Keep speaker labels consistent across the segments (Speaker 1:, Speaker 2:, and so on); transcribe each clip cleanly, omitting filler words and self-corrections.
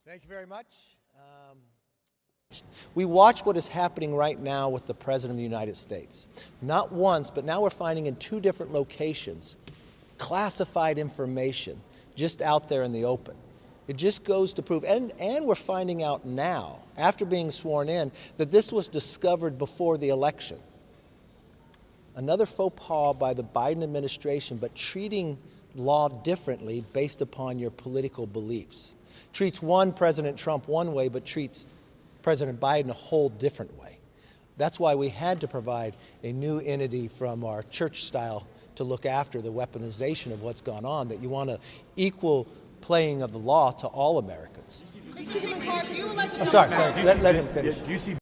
Speaker 1: Thank you very much. We watch what is happening right now with the President of the United States. Not once, but now we're finding in 2 different locations classified information just out there in the open. It just goes to prove, and we're finding out now, after being sworn in, that this was discovered before the election. Another faux pas by the Biden administration, but treating law differently based upon your political beliefs. Treats President Trump one way, but treats President Biden a whole different way. That's why we had to provide a new entity from our church style to look after the weaponization of what's gone on, that you want an equal playing of the law to all Americans. Sorry, let him finish.
Speaker 2: Do you see?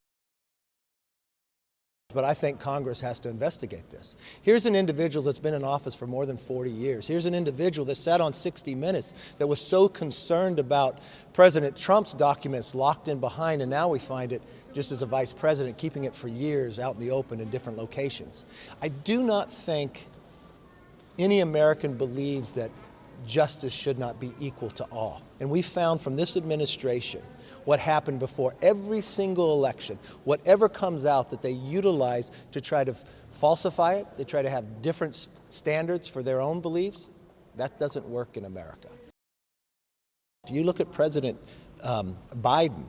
Speaker 1: But I think Congress has to investigate this. Here's an individual that's been in office for more than 40 years. Here's an individual that sat on 60 Minutes that was so concerned about President Trump's documents locked in behind, and now we find it just as a vice president, keeping it for years out in the open in different locations. I do not think any American believes that justice should not be equal to all. And we found from this administration what happened before every single election, whatever comes out that they utilize to try to falsify it, they try to have different standards for their own beliefs, that doesn't work in America. You look at President Biden,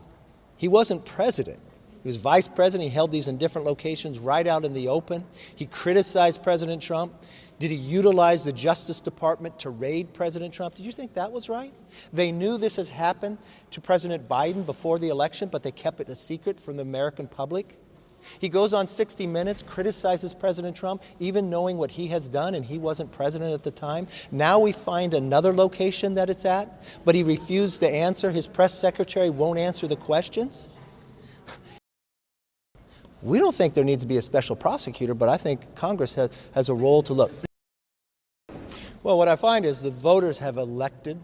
Speaker 1: he wasn't president. He was vice president. He held these in different locations right out in the open. He criticized President Trump. Did he utilize the Justice Department to raid President Trump? Did you think that was right? They knew this has happened to President Biden before the election, but they kept it a secret from the American public. He goes on 60 Minutes, criticizes President Trump, even knowing what he has done, and he wasn't president at the time. Now we find another location that it's at, but he refused to answer. His press secretary won't answer the questions. We don't think there needs to be a special prosecutor, but I think Congress has a role to look. Well, what I find is the voters have elected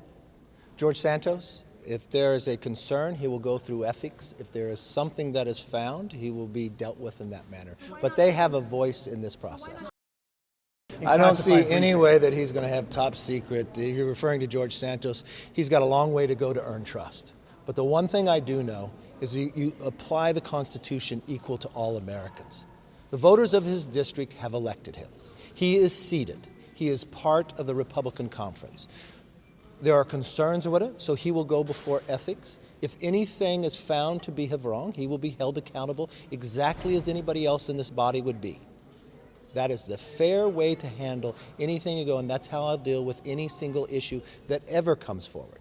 Speaker 1: George Santos. If there is a concern, he will go through ethics. If there is something that is found, he will be dealt with in that manner. But they have a voice in this process. I don't see any way that he's going to have top secret. If you're referring to George Santos, he's got a long way to go to earn trust. But the one thing I do know is you apply the Constitution equal to all Americans. The voters of his district have elected him. He is seated. He is part of the Republican conference. There are concerns with it, so he will go before ethics. If anything is found to be wrong, he will be held accountable exactly as anybody else in this body would be. That is the fair way to handle anything you go, and that's how I'll deal with any single issue that ever comes forward.